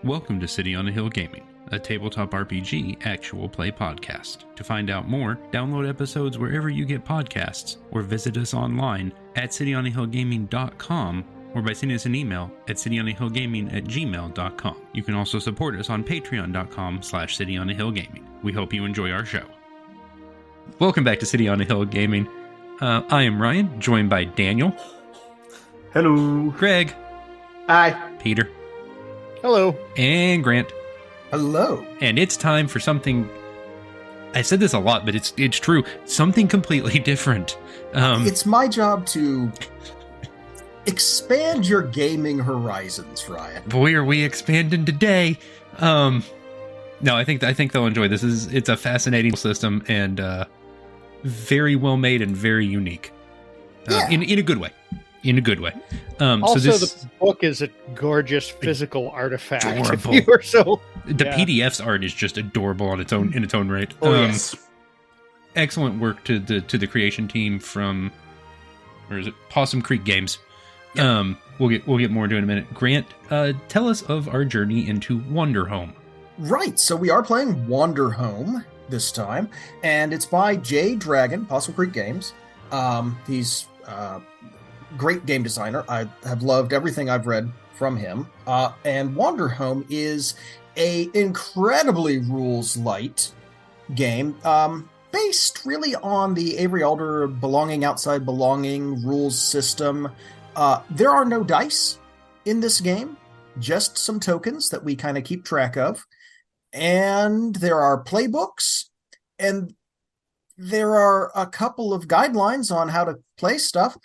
Welcome to City on a Hill Gaming, a tabletop RPG actual play podcast. To find out more, download episodes wherever you get podcasts, or visit us online at cityonahillgaming.com, or by sending us an email at cityonahillgaming@gmail.com. You can also support us on patreon.com/cityonahillgaming. We hope you enjoy our show. Welcome back to City on a Hill Gaming. I am Ryan, joined by Daniel. Hello. Greg. Hi. Peter. Hello. And Grant. Hello. And it's time for something. I said this a lot, but it's true. Something completely different. It's my job to expand your gaming horizons, Ryan. Boy, are we expanding today. No, I think they'll enjoy this. It's a fascinating system and very well made and very unique. In a good way. In a good way. Also, so this, the book is a gorgeous physical artifact. Adorable. If you were so, the PDF's art is just adorable in its own right. Yes. Excellent work to the creation team from, or is it Possum Creek Games? Yep. We'll get more into it in a minute. Grant, tell us of our journey into Wanderhome. Right. So we are playing Wanderhome this time, and it's by Jay Dragon, Possum Creek Games. He's great game designer. I have loved everything I've read from him. And Wanderhome is a incredibly rules light game, based really on the Avery Alder belonging outside belonging rules system. There are no dice in this game, just some tokens that we kind of keep track of. And there are playbooks, and there are a couple of guidelines on how to play stuff.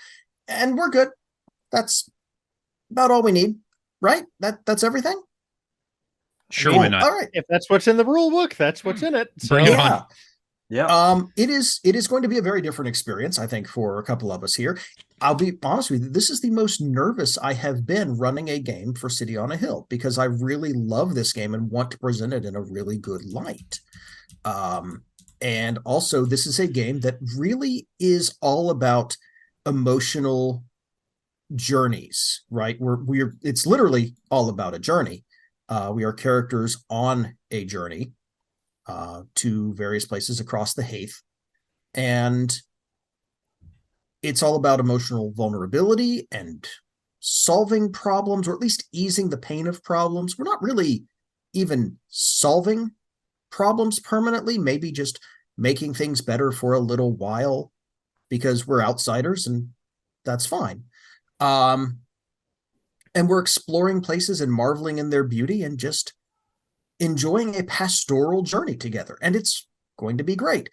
And we're good. That's about all we need, right? That's everything? Sure, why not? All right. if that's what's in the rule book, that's what's in it. So, Bring it on. Yeah. It is going to be a very different experience, I think, for a couple of us here. I'll be honest with you, this is the most nervous I have been running a game for City on a Hill, because I really love this game and want to present it in a really good light. And also, this is a game that really is all about emotional journeys, right? It's literally all about a journey. We are characters on a journey to various places across the Haith, and it's all about emotional vulnerability and solving problems, or at least easing the pain of problems. We're not really even solving problems permanently, maybe just making things better for a little while, because we're outsiders, and that's fine. And we're exploring places and marveling in their beauty and just enjoying a pastoral journey together. And it's going to be great.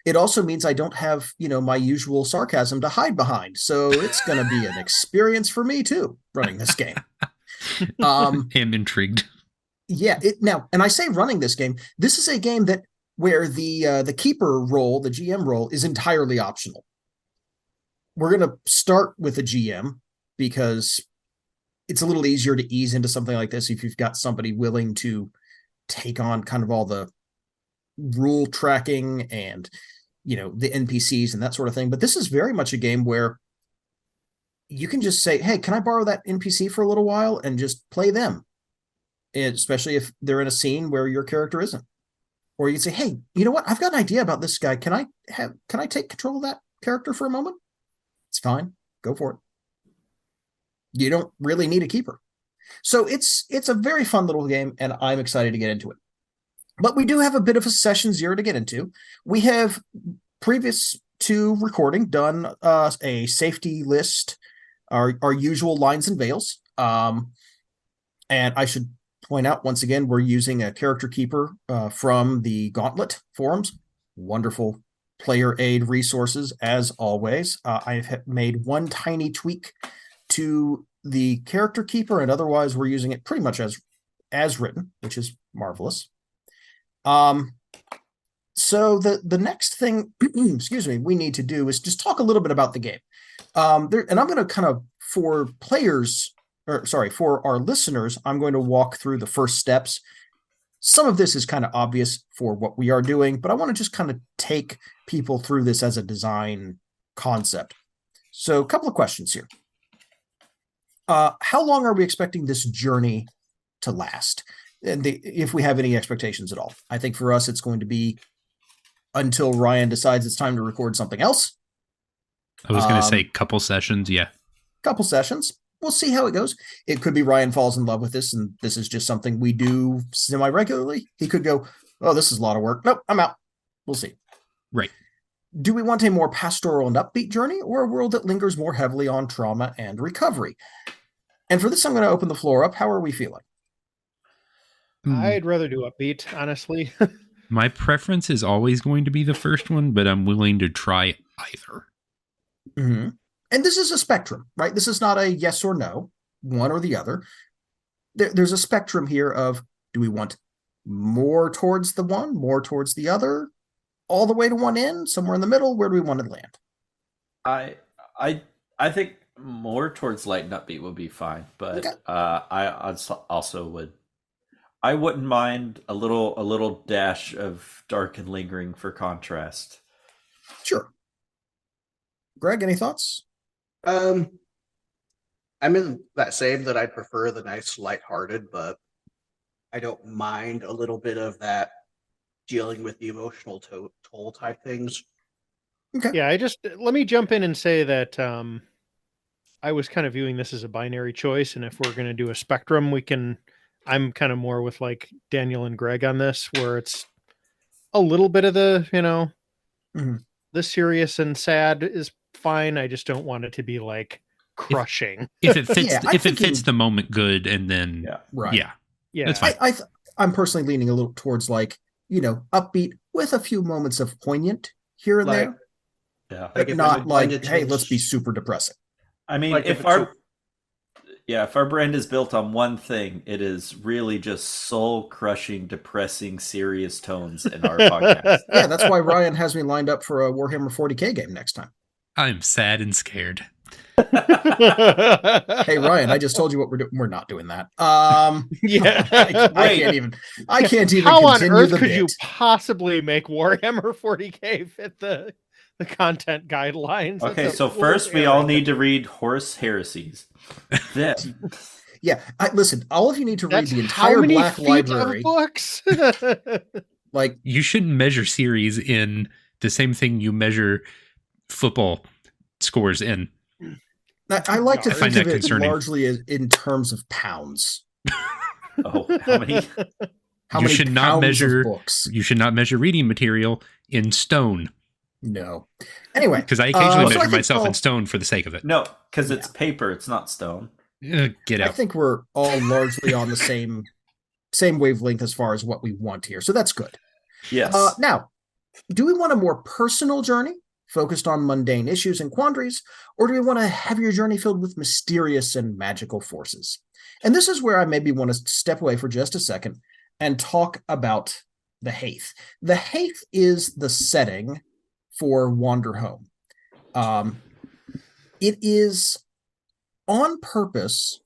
It also means I don't have, my usual sarcasm to hide behind. So it's going to be an experience for me too, running this game. I'm intrigued. Yeah. Now, and I say running this game, this is a game where the keeper role, the GM role, is entirely optional. We're going to start with a GM because it's a little easier to ease into something like this if you've got somebody willing to take on kind of all the rule tracking and, the NPCs and that sort of thing. But this is very much a game where you can just say, hey, can I borrow that NPC for a little while and just play them? Especially if they're in a scene where your character isn't. Or you can say, hey, you know what? I've got an idea about this guy. Can I take control of that character for a moment? It's fine. Go for it. You don't really need a keeper. So it's a very fun little game, and I'm excited to get into it. But we do have a bit of a session zero to get into. We have, previous to recording, done a safety list, our usual lines and veils. And I should point out, once again, we're using a character keeper from the Gauntlet forums. Wonderful player aid resources, as always. I've made one tiny tweak to the character keeper, and otherwise we're using it pretty much as written, which is marvelous. So the next thing, excuse me, we need to do is just talk a little bit about the game. And I'm going to kind of, for our listeners, I'm going to walk through the first steps. Some of this is kind of obvious for what we are doing, but I want to just kind of take people through this as a design concept. So a couple of questions here. How long are we expecting this journey to last? and if we have any expectations at all. I think for us, it's going to be until Ryan decides it's time to record something else. I was going to say couple sessions. Yeah. Couple sessions. We'll see how it goes. It could be Ryan falls in love with this, and this is just something we do semi-regularly. He could go, oh, this is a lot of work. Nope, I'm out. We'll see. Right. Do we want a more pastoral and upbeat journey, or a world that lingers more heavily on trauma and recovery? And for this, I'm going to open the floor up. How are we feeling? I'd rather do upbeat, honestly. My preference is always going to be the first one, but I'm willing to try either. Mm-hmm. And this is a spectrum, right? This is not a yes or no, one or the other. There's a spectrum here of, do we want more towards the one, more towards the other, all the way to one end, somewhere in the middle? Where do we want to land? I think more towards light and upbeat would be fine, but okay. I also I wouldn't mind a little dash of dark and lingering for contrast. Sure. Greg, any thoughts? I'm in that same that I'd prefer the nice lighthearted, but I don't mind a little bit of that dealing with the emotional toll type things. Okay. Yeah, let me jump in and say that I was kind of viewing this as a binary choice, and if we're going to do a spectrum, I'm kind of more with like Daniel and Greg on this, where it's a little bit of the, mm-hmm. the serious and sad is fine. I just don't want it to be like crushing. If it fits, if it fits the moment good, and then right, yeah, that's fine. I'm personally leaning a little towards like upbeat with a few moments of poignant here and there. Yeah, but not like, hey, let's be super depressing. I mean, like if our brand is built on one thing, it is really just soul-crushing, depressing, serious tones in our podcast. Yeah, that's why Ryan has me lined up for a Warhammer 40K game next time. I'm sad and scared. Hey, Ryan, I just told you what we're doing. We're not doing that. Yeah. I can't even How on earth could bit. You possibly make Warhammer 40K fit the content guidelines? Okay, so first we all need to read Horus Heresies. Yeah, listen, all of you need to read the entire Black Library. Books? Like, you shouldn't measure series in the same thing you measure football scores in. I like to think of it largely in terms of pounds. Oh, how many? You should not measure books. You should not measure reading material in stone. No. Anyway, because I occasionally measure myself in stone for the sake of it. No, because it's paper. It's not stone. Get out. I think we're all largely on the same wavelength as far as what we want here, so that's good. Yes. Now, do we want a more personal journey focused on mundane issues and quandaries, or do we want a heavier journey filled with mysterious and magical forces? And this is where I maybe want to step away for just a second and talk about the Haith. The Haith is the setting for Wanderhome. It is on purpose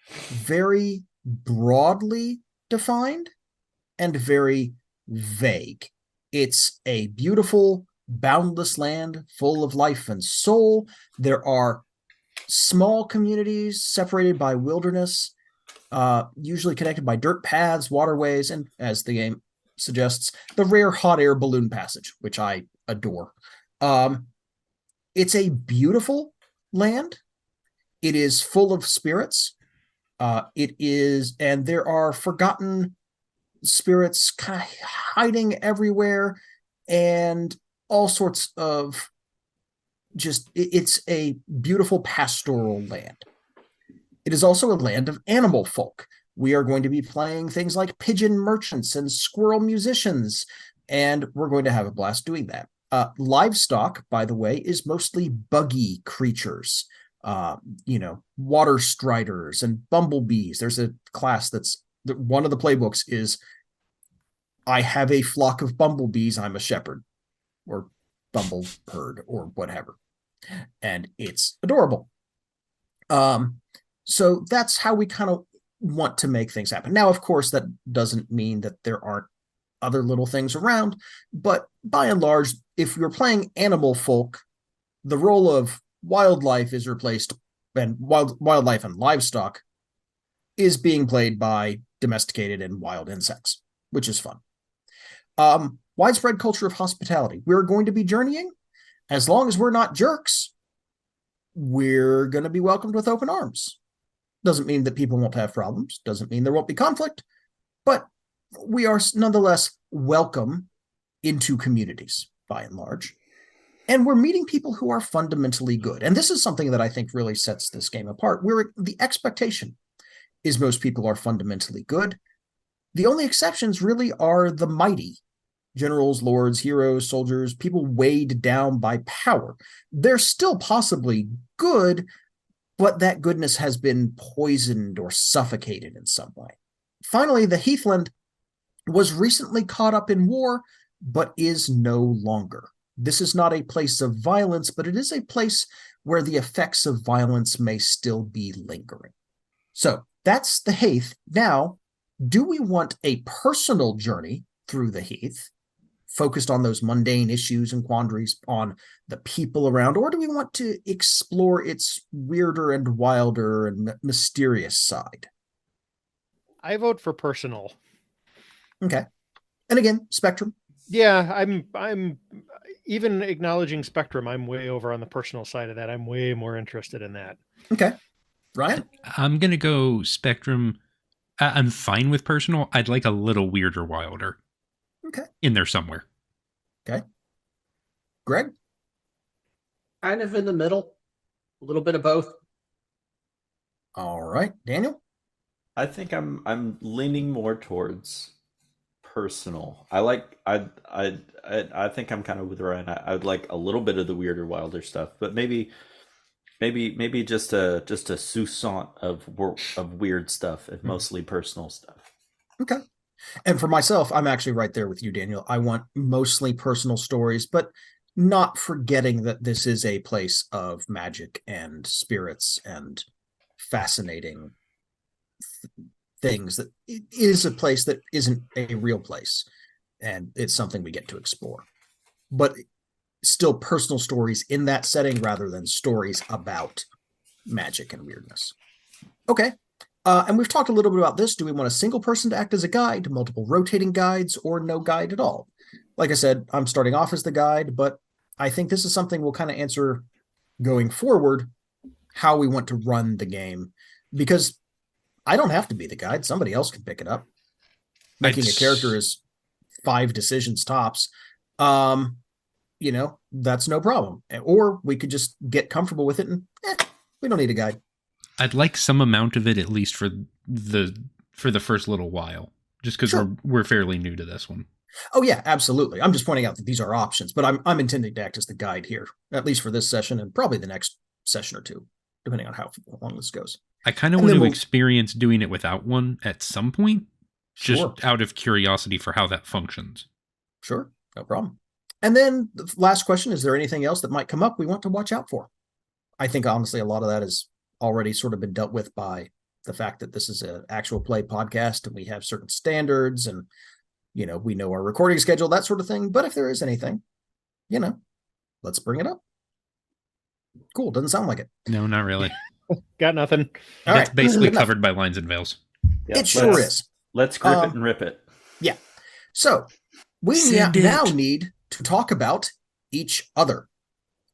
very broadly defined and very vague. It's a beautiful, boundless land full of life and soul. There are small communities separated by wilderness, usually connected by dirt paths, waterways, and, as the game suggests, the rare hot air balloon passage, which I adore. It's a beautiful land. It is full of spirits. And there are forgotten spirits kind of hiding everywhere, and all sorts of it's a beautiful pastoral land. It is also a land of animal folk. We are going to be playing things like pigeon merchants and squirrel musicians, and we're going to have a blast doing that. Livestock, by the way, is mostly buggy creatures, water striders and bumblebees. There's a class one of the playbooks is, I have a flock of bumblebees, I'm a shepherd, or bumble herd, or whatever. And it's adorable. So that's how we kind of want to make things happen. Now, of course, that doesn't mean that there aren't other little things around, but by and large, if you're playing animal folk, the role of wildlife is replaced, and wildlife and livestock is being played by domesticated and wild insects, which is fun. Widespread culture of hospitality. We're going to be journeying. As long as we're not jerks, we're going to be welcomed with open arms. Doesn't mean that people won't have problems. Doesn't mean there won't be conflict. But we are nonetheless welcome into communities, by and large. And we're meeting people who are fundamentally good. And this is something that I think really sets this game apart, where the expectation is most people are fundamentally good. The only exceptions really are the mighty. Generals, lords, heroes, soldiers, people weighed down by power. They're still possibly good, but that goodness has been poisoned or suffocated in some way. Finally, the Heathland was recently caught up in war, but is no longer. This is not a place of violence, but it is a place where the effects of violence may still be lingering. So that's the Heath. Now, do we want a personal journey through the Heath, focused on those mundane issues and quandaries, on the people around, or do we want to explore its weirder and wilder and mysterious side? I vote for personal. Okay. And again, Spectrum. Yeah, I'm even acknowledging Spectrum, I'm way over on the personal side of that. I'm way more interested in that. Okay. Bryan? I'm going to go Spectrum. I'm fine with personal. I'd like a little weirder, wilder. Okay. In there somewhere. Okay. Greg? Kind of in the middle. A little bit of both. All right. Daniel? I think I'm leaning more towards personal. I think I'm kind of with Ryan. I would like a little bit of the weirder, wilder stuff, but maybe just a sousson of weird stuff and mostly personal stuff. Okay. And for myself, I'm actually right there with you, Daniel. I want mostly personal stories, but not forgetting that this is a place of magic and spirits and fascinating things. That it is a place that isn't a real place, and it's something we get to explore. But still personal stories in that setting rather than stories about magic and weirdness. Okay. And we've talked a little bit about this. Do we want a single person to act as a guide, multiple rotating guides, or no guide at all? Like I said, I'm starting off as the guide, but I think this is something we'll kind of answer going forward, how we want to run the game, because I don't have to be the guide. Somebody else can pick it up. Making a character is 5 decisions tops. That's no problem. Or we could just get comfortable with it and we don't need a guide. I'd like some amount of it, at least for the first little while, just because we're fairly new to this one. Oh yeah, absolutely. I'm just pointing out that these are options, but I'm intending to act as the guide here, at least for this session and probably the next session or two, depending on how long this goes. I kind of want to experience doing it without one at some point, just out of curiosity for how that functions. Sure, no problem. And then the last question, is there anything else that might come up we want to watch out for? I think honestly a lot of that has already sort of been dealt with by the fact that this is an actual play podcast and we have certain standards and, we know our recording schedule, that sort of thing. But if there is anything, let's bring it up. Cool. Doesn't sound like it. No, not really. Got nothing. That's basically covered by lines and veils. Yeah, it sure is. Let's grip it and rip it. Yeah. So we now need to talk about each other,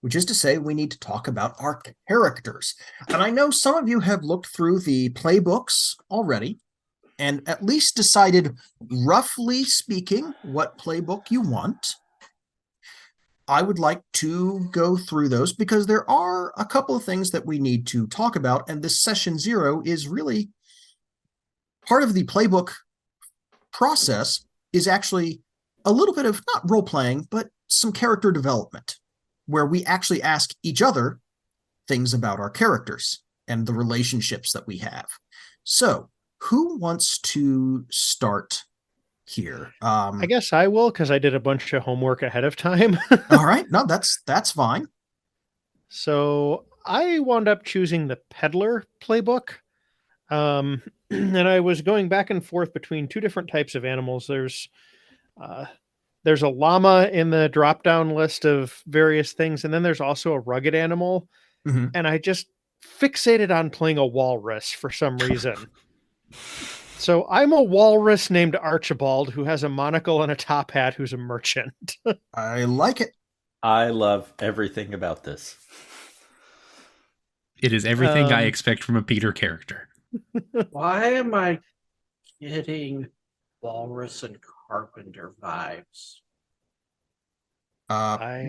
which is to say we need to talk about our characters. And I know some of you have looked through the playbooks already and at least decided, roughly speaking, what playbook you want. I would like to go through those because there are a couple of things that we need to talk about. And this session 0 is really part of the playbook process, is actually a little bit of not role-playing, but some character development, where we actually ask each other things about our characters and the relationships that we have. So who wants to start here? I guess I will, because I did a bunch of homework ahead of time. All right. No, that's fine. So I wound up choosing the Peddler playbook. And I was going back and forth between 2 different types of animals. There's a llama in the drop-down list of various things, and then there's also a rugged animal. And I just fixated on playing a walrus for some reason. So I'm a walrus named Archibald who has a monocle and a top hat who's a merchant. I like it. I love everything about this. It is everything I expect from a Peter character. Why am I getting walrus and carpenter vibes?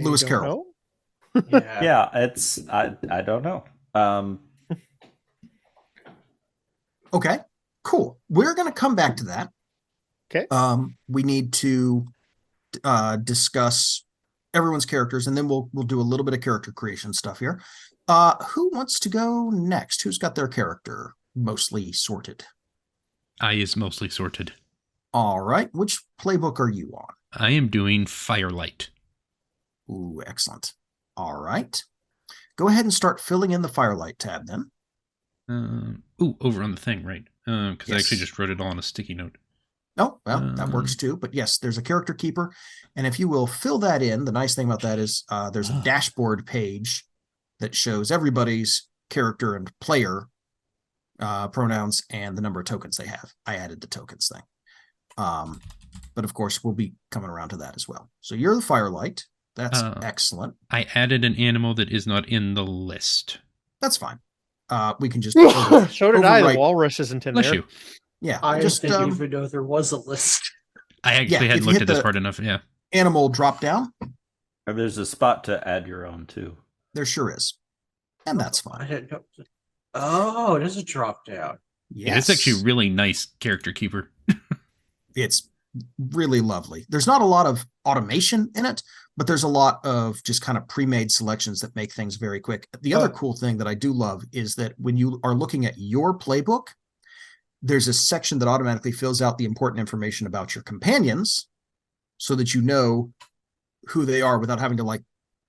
Lewis don't Carroll. know. Yeah. Yeah, it's I don't know. Okay, cool. We're going to come back to that. Okay. We need to discuss everyone's characters, and then we'll do a little bit of character creation stuff here. Who wants to go next? Who's got their character mostly sorted? I is mostly sorted. All right. Which playbook are you on? I am doing Firelight. Ooh, excellent. All right. Go ahead and start filling in the Firelight tab then. Over on the thing, right? Because I actually just wrote it all on a sticky note. Oh, well, that works too. But yes, there's a character keeper. And if you will fill that in, the nice thing about that is there's a dashboard page that shows everybody's character and player pronouns and the number of tokens they have. I added the tokens thing. But of course, we'll be coming around to that as well. So you're the Firelight. That's excellent. I added an animal that is not in the list. That's fine. We can just so did I. The walrus isn't in Bless there. you. Yeah, I just didn't even know there was a list. I actually hadn't looked at this part enough. Yeah. Animal drop down. And there's a spot to add your own too. There sure is. And that's I fine. didn't know. Oh, it is a drop down. Yes. Yeah, it's actually a really nice character keeper. It's really lovely. There's not a lot of automation in it, but there's a lot of just kind of pre-made selections that make things very quick. The other cool thing that I do love is that when you are looking at your playbook, there's a section that automatically fills out the important information about your companions so that you know who they are without having to like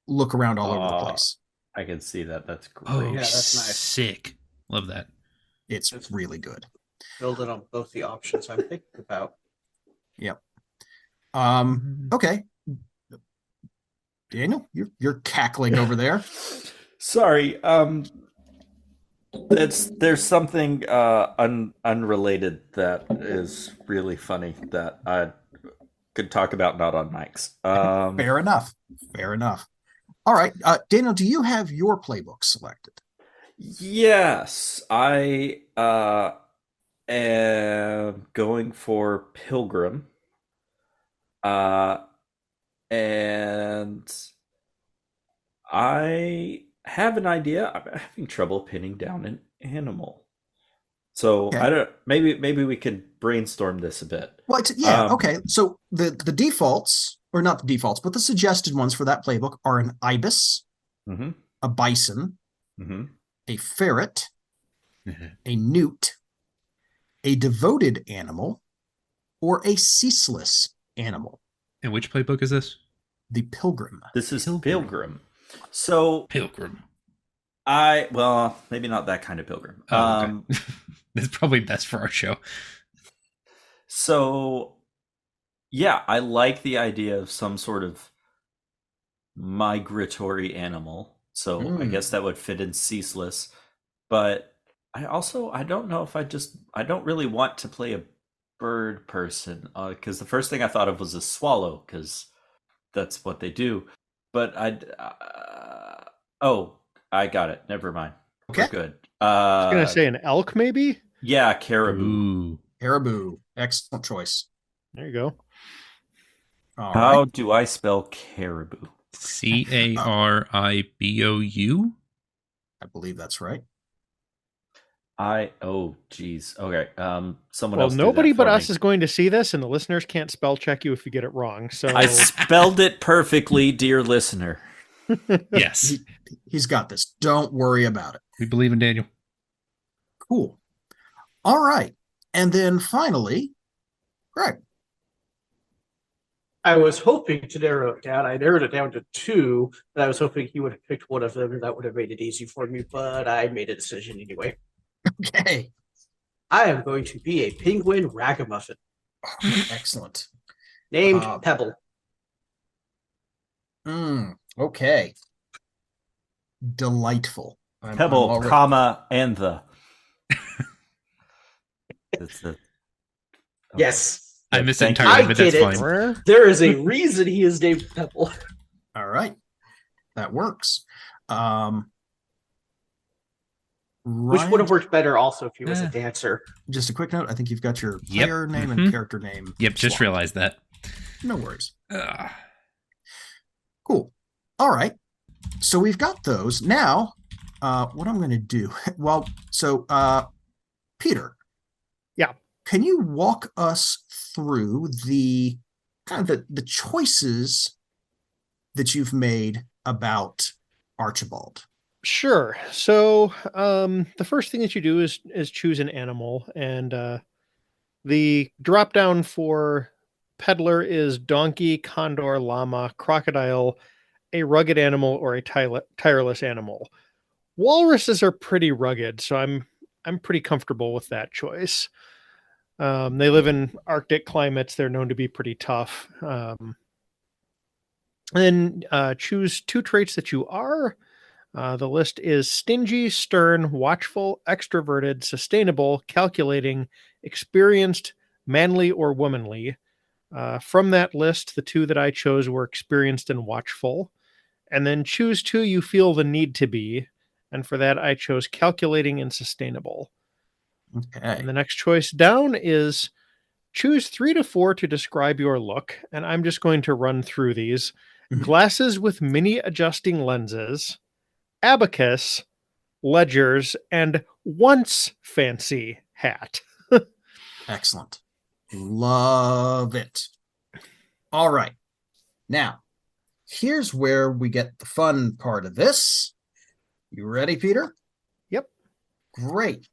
look around all over the place. I can see that. That's great. Oh, Yeah, that's nice. Sick. Love that. It's really good. Build it on both the options I'm thinking about. Yep. Okay. Daniel, you're cackling over there. Sorry. There's something unrelated that is really funny that I could talk about not on mics. Fair enough. Fair enough. All right. Daniel, do you have your playbook selected? Yes, I am going for Pilgrim. And I have an idea. I'm having trouble pinning down an animal. So Okay. I don't. Maybe we could brainstorm this a bit. Well, okay. So the defaults, or not the defaults, but the suggested ones for that playbook are an ibis, Mm-hmm. a bison, Mm-hmm. a ferret, a newt, a devoted animal, or a ceaseless animal. And which playbook is this? The pilgrim. This is Pilgrim. Pilgrim. So Pilgrim. well, maybe not that kind of Pilgrim. Oh, okay. That's probably best for our show. So, yeah, I like the idea of some sort of migratory animal. So I guess that would fit in ceaseless. But I don't know if I don't really want to play a bird person, because the first thing I thought of was a swallow, because that's what they do. But I got it. Never mind. Okay. We're good. I was going to say an elk, maybe? Yeah, caribou. Ooh. Caribou. Excellent choice. There you go. All How right. do I spell caribou? Caribou? I believe that's right. Geez. Okay. Someone Well, else. nobody do that but for us me. is going to see this, and the listeners can't spell check you if you get it wrong. So I spelled it perfectly, dear listener. Yes. He's got this. Don't worry about it. We believe in Daniel. Cool. All right. And then finally, Greg. I was hoping to narrow it down. I narrowed it down to two, and I was hoping he would have picked one of them, and that would have made it easy for me, but I made a decision anyway. Okay. I am going to be a penguin ragamuffin Excellent. named Uh, Pebble. Okay. Delightful. I'm Pebble, already- comma, and the. That's the Yes. I missed it Thank you. entirely, but I that's get it. fine. There is a reason he is named Pebble. All right. That works. Which would have worked better also if he was a Eh. dancer. Just a quick note. I think you've got your Yep. player name Mhm. and character name. Yep, just swapped. realized that. No worries. Ugh. Cool. All right. So we've got those. Now, what I'm going to do, Peter. Yeah. Can you walk us through the kind of the choices that you've made about Archibald? Sure. So the first thing that you do is choose an animal, and the drop down for peddler is donkey, condor, llama, crocodile, a rugged animal, or a tireless animal. Walruses are pretty rugged, so I'm pretty comfortable with that choice. They live in Arctic climates. They're known to be pretty tough. Then choose 2 traits that you are. The list is stingy, stern, watchful, extroverted, sustainable, calculating, experienced, manly, or womanly. From that list, the 2 that I chose were experienced and watchful. And then choose 2 you feel the need to be. And for that, I chose calculating and sustainable. Okay. And the next choice down is choose 3 to 4 to describe your look. And I'm just going to run through these. Mhm. Glasses with mini adjusting lenses, abacus, ledgers, and once fancy hat. Excellent. Love it. All right. Now, here's where we get the fun part of this. You ready, Peter? Yep. Great.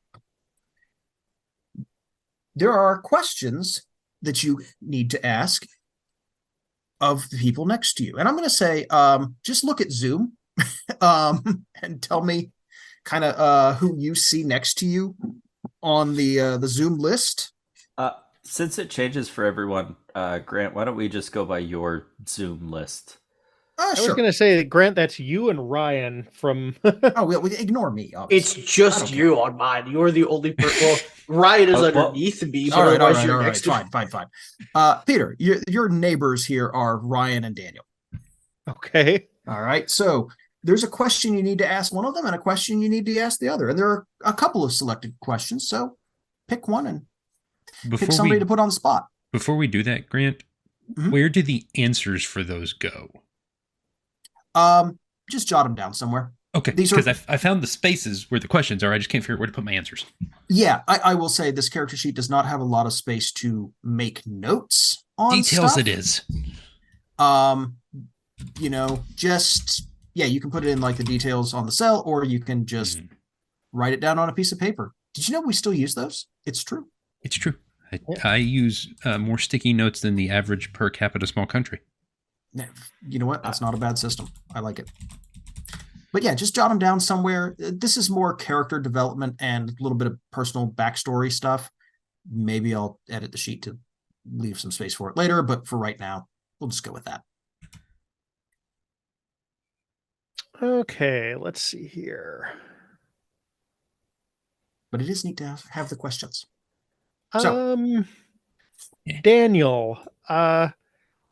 There are questions that you need to ask of the people next to you. And I'm going to say, just look at Zoom and tell me kind of who you see next to you on the Zoom list. Since it changes for everyone, Grant, why don't we just go by your Zoom list? I was Sure. going to say, Grant, that's you and Ryan from. Oh, well, ignore me. Obviously. It's just I don't you on mine. You're the only person. Well, Ryan is underneath me, but all right, otherwise you're next to fine. Peter, your neighbors here are Ryan and Daniel. Okay. All right. So there's a question you need to ask one of them and a question you need to ask the other. And there are a couple of selected questions. So pick one and pick somebody to put on the spot. Before we do that, Grant, where do the answers for those go? Just jot them down somewhere. Okay, because I found the spaces where the questions are. I just can't figure out where to put my answers. Yeah, I will say this character sheet does not have a lot of space to make notes on Details stuff. it is. You can put it in like the details on the cell, or you can just write it down on a piece of paper. Did you know we still use those? It's true. It's true. I use more sticky notes than the average per capita small country. You know what? That's not a bad system. I like it. But yeah, just jot them down somewhere. This is more character development and a little bit of personal backstory stuff. Maybe I'll edit the sheet to leave some space for it later, but for right now, we'll just go with that. Okay, let's see here. But it is neat to have the questions. Daniel,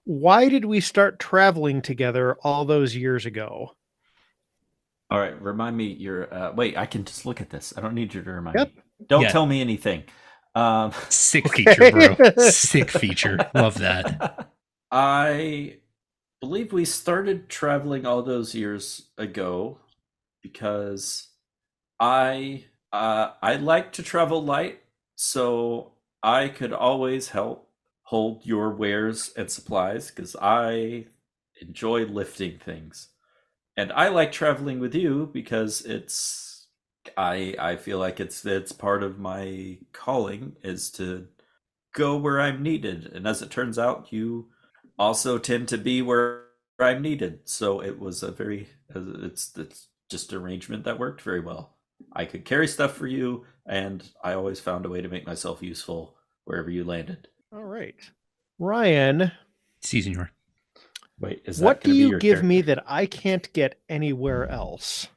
why did we start traveling together all those years ago? All right, remind me your wait, I can just look at this. I don't need you to remind Yep. me. Don't tell me anything. Sick feature, bro. Sick feature. Love that. I believe we started traveling all those years ago because I like to travel light, so I could always help hold your wares and supplies because I enjoy lifting things. And I like traveling with you because I feel like it's part of my calling is to go where I'm needed. And as it turns out, you also tend to be where I'm needed. So it was it's just an arrangement that worked very well. I could carry stuff for you, and I always found a way to make myself useful wherever you landed. All right. Ryan. Season. Wait, is that what do you your give character? me that I can't get anywhere else?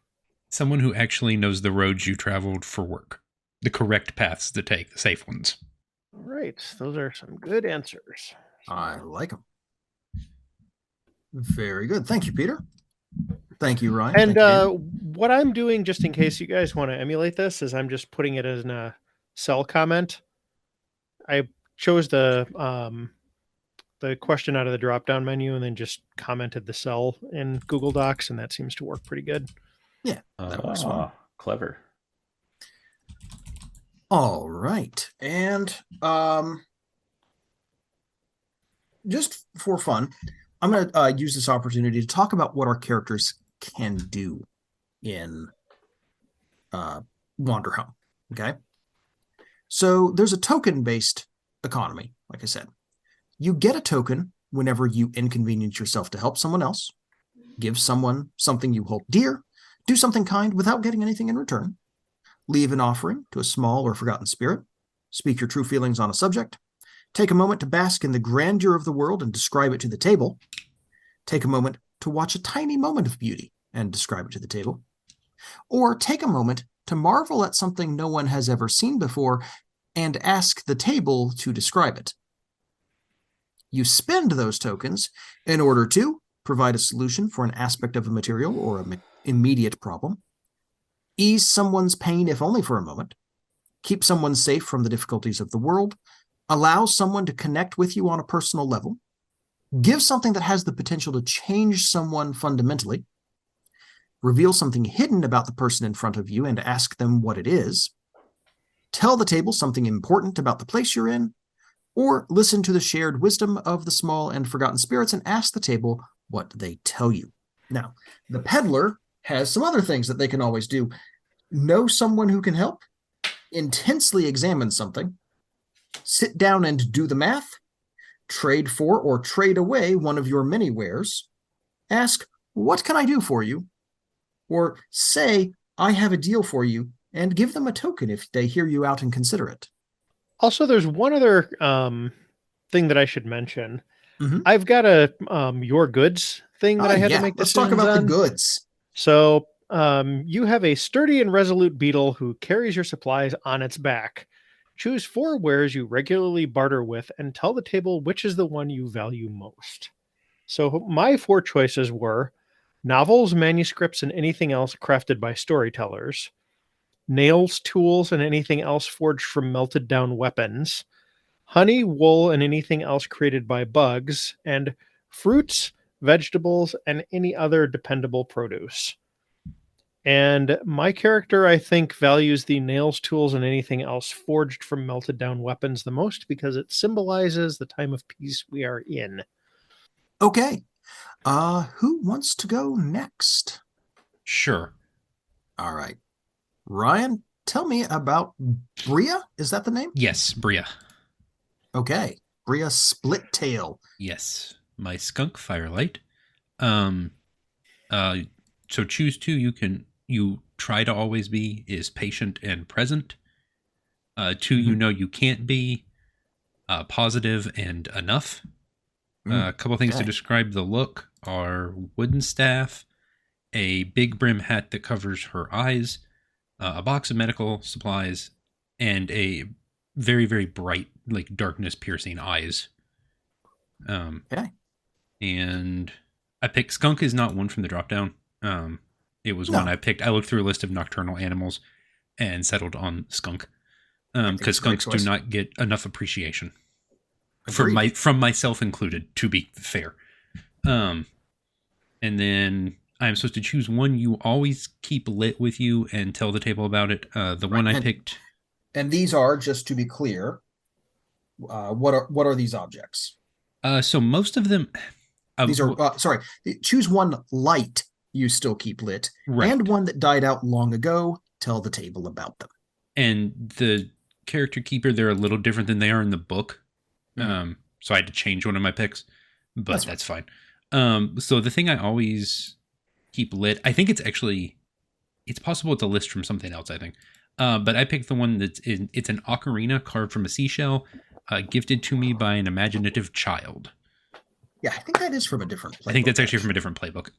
Someone who actually knows the roads you traveled for work. The correct paths to take, the safe ones. All right. Those are some good answers. I like them. Very good. Thank you, Peter. Thank you, Ryan. And Thank you, what I'm doing, just in case you guys want to emulate this, is I'm just putting it as a cell comment. I chose the question out of the drop-down menu and then just commented the cell in Google Docs, and that seems to work pretty good. Yeah, that works well. Clever. All right. And just for fun, I'm going to use this opportunity to talk about what our characters can do in Wanderhome. Okay. So there's a token-based economy, like I said. You get a token whenever you inconvenience yourself to help someone else, give someone something you hold dear, do something kind without getting anything in return, leave an offering to a small or forgotten spirit, speak your true feelings on a subject, take a moment to bask in the grandeur of the world and describe it to the table, take a moment to watch a tiny moment of beauty and describe it to the table, or take a moment to marvel at something no one has ever seen before and ask the table to describe it. You spend those tokens in order to provide a solution for an aspect of a material or an immediate problem, ease someone's pain if only for a moment, keep someone safe from the difficulties of the world, allow someone to connect with you on a personal level, give something that has the potential to change someone fundamentally, reveal something hidden about the person in front of you and ask them what it is, tell the table something important about the place you're in, or listen to the shared wisdom of the small and forgotten spirits and ask the table what they tell you. Now, the peddler has some other things that they can always do. Know someone who can help, intensely examine something, sit down and do the math, trade for or trade away one of your many wares, ask, what can I do for you? Or say, I have a deal for you, and give them a token if they hear you out and consider it. Also, there's one other thing that I should mention. Mm-hmm. I've got a your goods thing that I had to make Let's decisions talk about on. the goods. So you have a sturdy and resolute beetle who carries your supplies on its back. Choose 4 wares you regularly barter with and tell the table which is the one you value most. So my 4 choices were novels, manuscripts, and anything else crafted by storytellers, nails, tools, and anything else forged from melted down weapons, honey, wool, and anything else created by bugs, and fruits, vegetables, and any other dependable produce. And my character, I think, values the nails, tools, and anything else forged from melted down weapons the most because it symbolizes the time of peace we are in. Okay. Who wants to go next? Sure. All right. Ryan, tell me about Bria. Is that the name? Yes, Bria. Okay. Bria Splittail. Yes. My skunk firelight. So choose 2. You try to always be is patient and present. 2, you know you can't be positive and enough. A couple things to describe the look are wooden staff, a big brim hat that covers her eyes, a box of medical supplies, and a very, very bright, like darkness piercing eyes. Okay. And I picked skunk is not one from the drop down. It was one I picked. I looked through a list of nocturnal animals and settled on skunk. Because skunks do not get enough appreciation. From myself included, to be fair. And then I'm supposed to choose one you always keep lit with you and tell the table about it. The one I picked. And these are, just to be clear, what are these objects? So most of them. These are choose one light you still keep lit, right, and one that died out long ago. Tell the table about them. And the character keeper, they're a little different than they are in the book. So I had to change one of my picks, but that's fine. So the thing I always keep lit, I think it's possible it's a list from something else, I think. But I picked the one it's an ocarina carved from a seashell, gifted to me by an imaginative child. Yeah, I think that is from a different playbook. I think that's actually from a different playbook.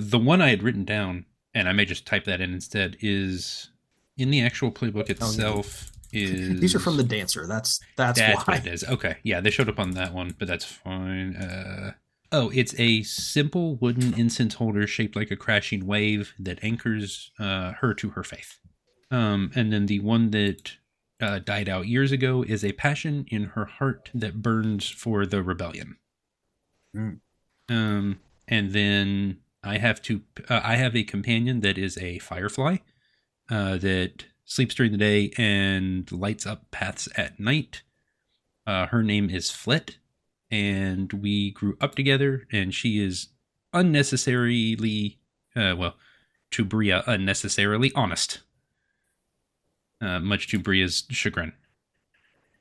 The one I had written down, and I may just type that in instead, is in the actual playbook itself. is... These are from The Dancer. That's That's why. what it is. Okay. Yeah, they showed up on that one, but that's fine. It's a simple wooden incense holder shaped like a crashing wave that anchors her to her faith. And then the one that died out years ago is a passion in her heart that burns for the rebellion. And then I have a companion that is a firefly that sleeps during the day and lights up paths at night. Her name is Flit, and we grew up together, and she is unnecessarily, to Bria, unnecessarily honest. Much to Bria's chagrin.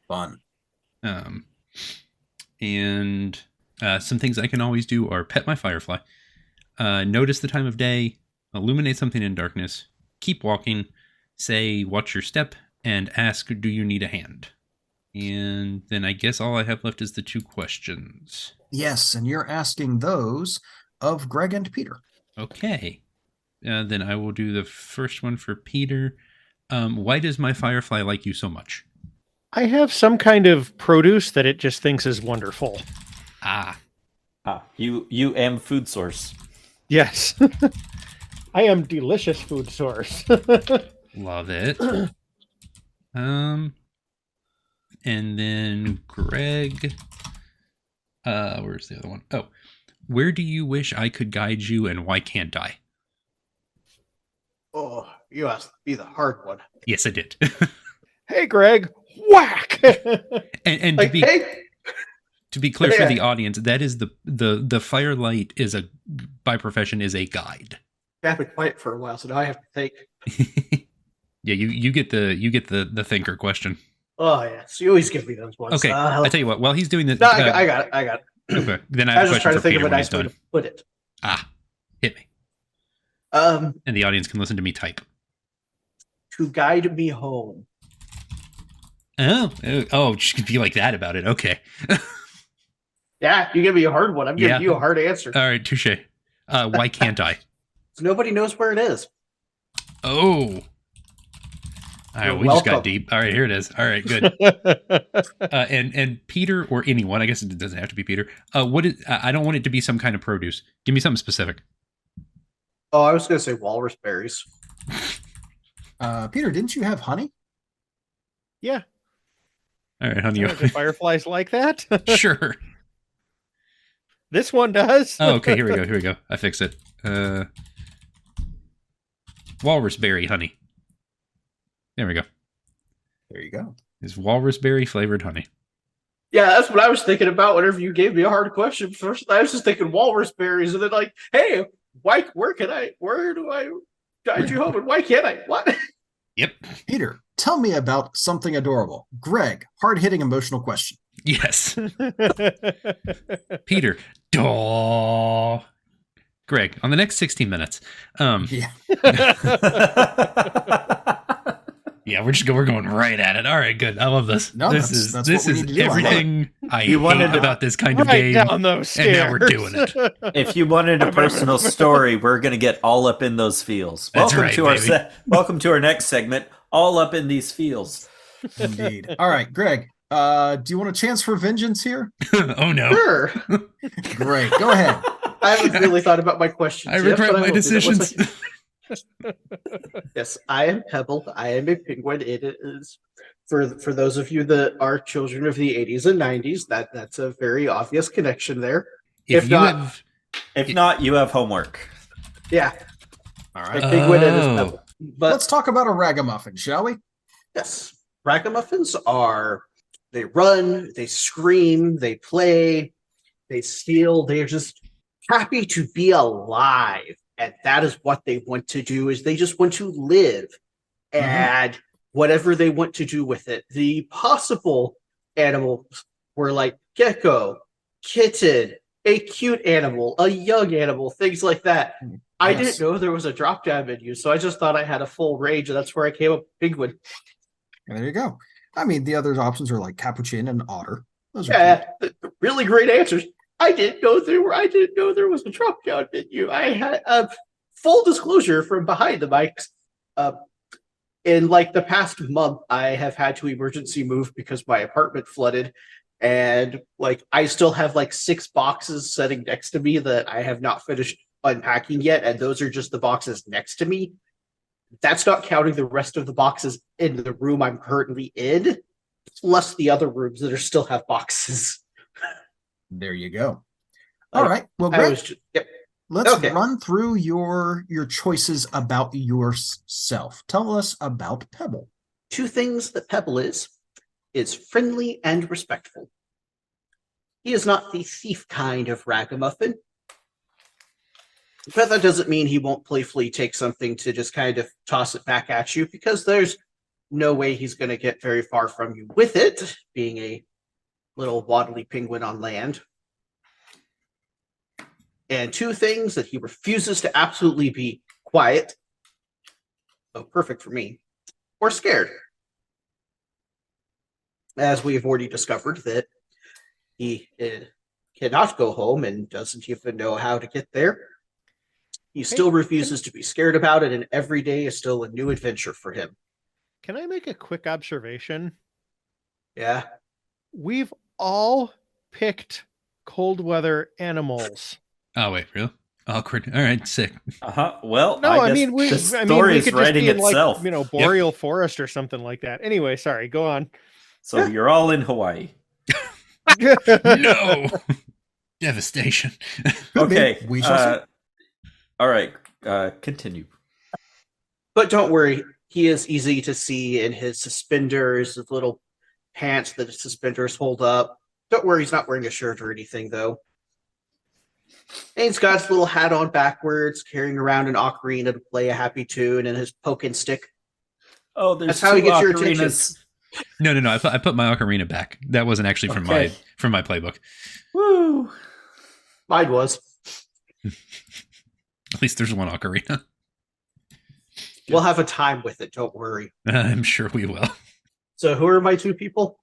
Fun. And some things I can always do are pet my firefly, notice the time of day, illuminate something in darkness, keep walking, say, watch your step, and ask, do you need a hand? And then I guess all I have left is the 2 questions. Yes, and you're asking those of Greg and Peter. Okay. Then I will do the first one for Peter. Why does my firefly like you so much? I have some kind of produce that it just thinks is wonderful. You am food source. Yes. I am delicious food source. Love it. And then Greg, where's the other one? Oh, where do you wish I could guide you, and why can't I? Oh, you asked me the hard one. Yes, I did. Hey, Greg, whack! and Like, to be clear for the audience, that is the firelight is by profession is a guide. I've been quiet for a while, so now I have to think. Yeah, you get the thinker question. Oh yeah, so you always give me those ones. Okay, I tell you what. While he's doing this, No, I got it. Okay, then I I have was a just trying question to for think Peter of a when he's nice way done. to put it. Hit me. And the audience can listen to me type. To guide me home. Oh, just be like that about it. Okay. Yeah, you give me a hard one. I'm giving you a hard answer. All right, touche. Why can't I? So nobody knows where it is. Oh. All right, we just got deep. All right, here it is. All right, good. And Peter or anyone, I guess it doesn't have to be Peter. What is? I don't want it to be some kind of produce. Give me something specific. Oh, I was going to say walrus berries. Peter, didn't you have honey? Yeah. All right, honey. Do fireflies like that? Sure. This one does. Oh, okay. Here we go. I fixed it. Walrus berry honey. There we go. There you go. Is walrus berry flavored honey. Yeah, that's what I was thinking about whenever you gave me a hard question. First, I was just thinking walrus berries, and then like, hey, where do I guide you home, and why can't I? What? Yep. Peter, tell me about something adorable. Greg, hard-hitting emotional question. Yes. Peter, duh. Greg, on the next 60 minutes. Yeah. Yeah, we're going right at it. All right, good. I love this. No, this is everything I hate about this kind of game. Down those and now we're doing it. If you wanted a personal story, we're going to get all up in those fields. That's right, Welcome to our next segment, All Up in These Fields. Indeed. All right, Greg, do you want a chance for vengeance here? Oh, no. Sure. Great. Go ahead. I haven't really thought about my questions. I regret my decisions. Yes, I am Pebble. I am a penguin. It is for those of you that are children of the 80s and 90s. That's a very obvious connection there. If not, you have homework. Yeah. All A right. penguin and his Pebble. But Let's talk about a ragamuffin, shall we? yes, ragamuffins they run, they scream, they play, they steal. They're just happy to be alive. And that is what they want to do, is they just want to live and whatever they want to do with it. The possible animals were like gecko, kitten, a cute animal, a young animal, things like that. Yes. I didn't know there was a drop-down menu, so I just thought I had a full range, and that's where I came up with penguin. And there you go. I mean, the other options are like capuchin and otter. Those are really great answers. I didn't know there was a drop-down menu. I had full disclosure from behind the mics. in like the past month, I have had to emergency move because my apartment flooded, and like I still have like 6 boxes sitting next to me that I have not finished unpacking yet, and those are just the boxes next to me. That's not counting the rest of the boxes in the room I'm currently in, plus the other rooms that are still have boxes. There you go. All right. Well, I Greg, was just, yep. let's Okay. run through your choices about yourself. Tell us about Pebble. 2 things that Pebble is friendly and respectful. He is not the thief kind of ragamuffin, but that doesn't mean he won't playfully take something to just kind of toss it back at you, because there's no way he's going to get very far from you with it, being a little waddly penguin on land. And 2 things that he refuses to absolutely be quiet, oh, perfect for me, or scared. As we have already discovered that he cannot go home and doesn't even know how to get there. He still refuses to be scared about it, and every day is still a new adventure for him. Can I make a quick observation? Yeah. We've all picked cold weather animals. Oh, wait, really? Awkward. All right, sick. Well, No, I mean, the the story is could just writing be in itself. like, boreal forest or something like that. Anyway, sorry, go on. So you're all in Hawaii. No! Devastation. Okay. We shall see. All right. Continue. But don't worry, he is easy to see in his suspenders, his little pants that his suspenders hold up. Don't worry, he's not wearing a shirt or anything, though. And he's got his little hat on backwards, carrying around an ocarina to play a happy tune, and his poking stick. Oh, there's That's how he 2 gets your ocarinas. attention. No. I put my ocarina back. That wasn't actually from my playbook. Woo! Mine was. At least there's one ocarina. We'll have a time with it, don't worry. I'm sure we will. So who are my 2 people?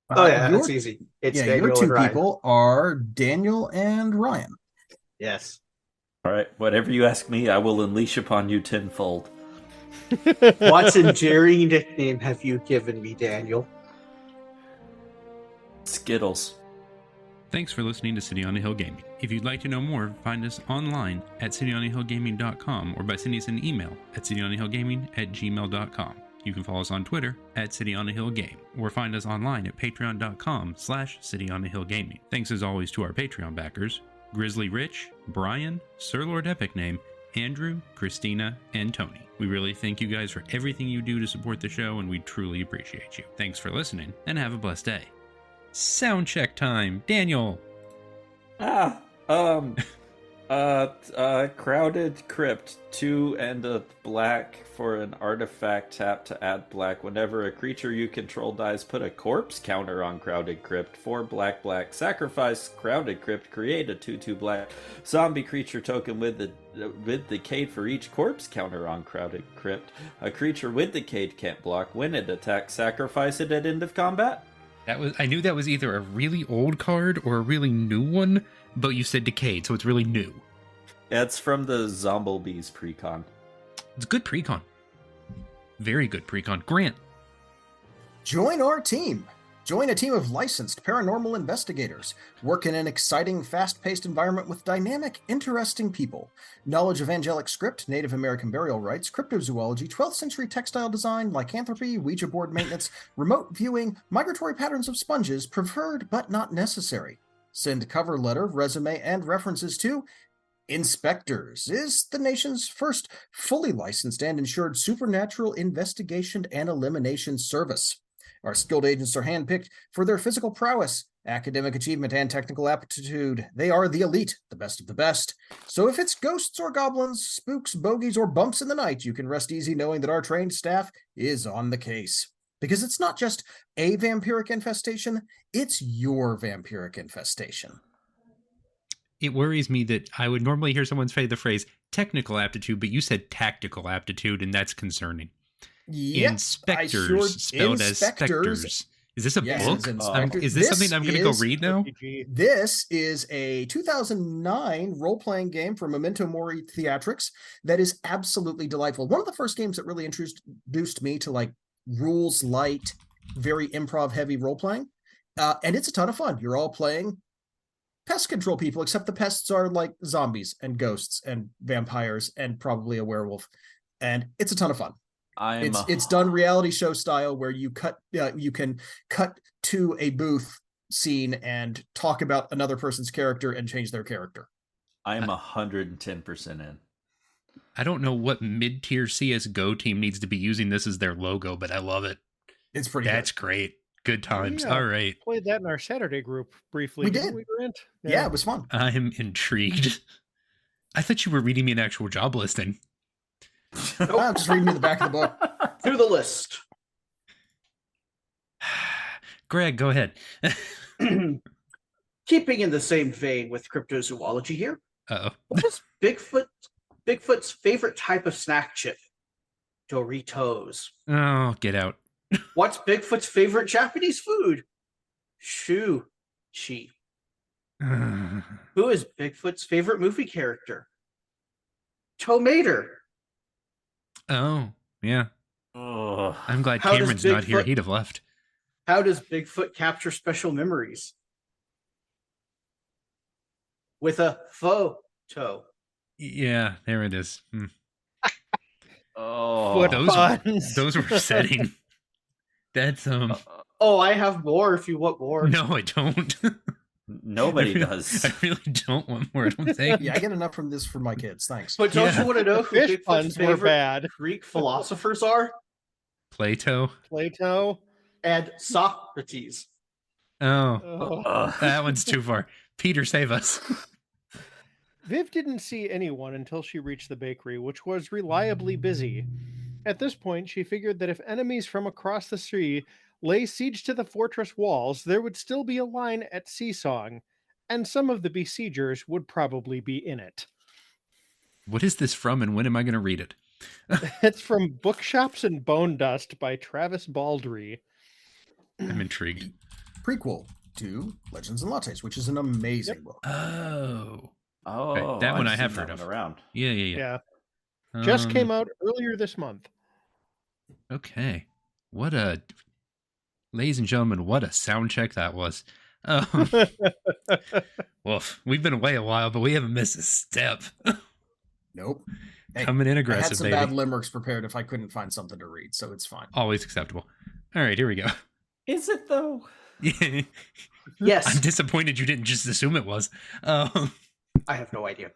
Oh yeah, your, that's easy. It's yeah, Daniel your 2 and Ryan. people are Daniel and Ryan. Yes. All right. Whatever you ask me, I will unleash upon you tenfold. What endearing nickname have you given me, Daniel? Skittles. Thanks for listening to City on the Hill Gaming. If you'd like to know more, find us online at cityonthehillgaming.com or by sending us an email at cityonthehillgaming@gmail.com. You can follow us on Twitter at cityonthehillgame or find us online at patreon.com/cityonthehillgaming. Thanks as always to our Patreon backers, Grizzly Rich, Bryan, Sir Lord Epic Name, Andrew, Christina, and Tony. We really thank you guys for everything you do to support the show, and we truly appreciate you. Thanks for listening, and have a blessed day. Sound check time. Daniel. Crowded crypt, 2 and a black for an artifact tap to add black. Whenever a creature you control dies, put a corpse counter on crowded crypt. 4 black. Sacrifice crowded crypt. Create a 2/2 black zombie creature token with decayed for each corpse counter on crowded crypt. A creature with decayed can't block. When it attacks, sacrifice it at end of combat. I knew that was either a really old card or a really new one, but you said decayed, so it's really new. That's from the Zomblebees precon. It's good precon. Very good precon. Grant. Join our team. Join a team of licensed paranormal investigators. Work in an exciting, fast-paced environment with dynamic, interesting people. Knowledge of angelic script, Native American burial rites, cryptozoology, 12th century textile design, lycanthropy, Ouija board maintenance, remote viewing, migratory patterns of sponges, preferred but not necessary. Send cover letter, resume, and references to Inspectors is the nation's first fully licensed and insured supernatural investigation and elimination service. Our skilled agents are handpicked for their physical prowess, academic achievement, and technical aptitude. They are the elite, the best of the best. So if it's ghosts or goblins, spooks, bogeys, or bumps in the night, you can rest easy knowing that our trained staff is on the case. Because it's not just a vampiric infestation, it's your vampiric infestation. It worries me that I would normally hear someone say the phrase technical aptitude, but you said tactical aptitude, and that's concerning. Yep, Inspectors, spelled as specters, Is this a Yes, book? it's Inspector. Is this something I'm going to go read now? RPG. This is a 2009 role-playing game from Memento Mori Theatrics that is absolutely delightful. One of the first games that really introduced me to like rules light, very improv heavy role-playing. And it's a ton of fun. You're all playing pest control people, except the pests are like zombies and ghosts and vampires and probably a werewolf. And it's a ton of fun. It's done reality show style where you can cut to a booth scene and talk about another person's character and change their character. I'm 110% in. I don't know what mid-tier CSGO team needs to be using this as their logo, but I love it. It's pretty That's great. Good times. Yeah. All right. Played that in our Saturday group briefly. We didn't did. we, Brent? Yeah, it was fun. I'm intrigued. I thought you were reading me an actual job listing. I'm just reading you the back of the book. Through the list. Greg, go ahead. Keeping in the same vein with cryptozoology here. Uh-oh. What is Bigfoot's favorite type of snack chip? Doritos. Oh, get out. What's Bigfoot's favorite Japanese food? Sushi. Who is Bigfoot's favorite movie character? Tomater. Oh, yeah. Ugh. I'm glad How does Cameron's not here. Bigfoot- He'd have left. How does Bigfoot capture special memories? With a photo. Yeah, there it is. Oh, Foot Those puns. those were upsetting. That's Oh, I have more if you want more. no, I don't. nobody I really- does. I really don't want more. I don't think. Yeah, I get enough from this for my kids. Thanks. But don't Yeah. you want to know who Fish Bigfoot's puns were favorite bad. Greek philosophers are? Plato. Plato. And Socrates. Oh, Oh. Ugh. that one's too far. Peter, save us. Viv didn't see anyone until she reached the bakery, which was reliably busy. At this point, she figured that if enemies from across the sea lay siege to the fortress walls, there would still be a line at Seasong, and some of the besiegers would probably be in it. What is this from, and when am I going to read it? It's from Bookshops and Bone Dust by Travis Baldry. I'm intrigued. Prequel to Legends and Lattes, which is an amazing book. Oh, Oh, Right, that one I've I have seen heard that of. one around. yeah. Just Um, came out earlier this month. Okay. What a, ladies and gentlemen, what a sound check that was. Well, we've been away a while, but we haven't missed a step. Nope. Hey, Coming in I had aggressive, some baby. bad limericks prepared if I couldn't find something to read, so it's fine. Always acceptable. All right, here we go. Is it though? I'm Yes. disappointed you didn't just assume it was. I have no idea.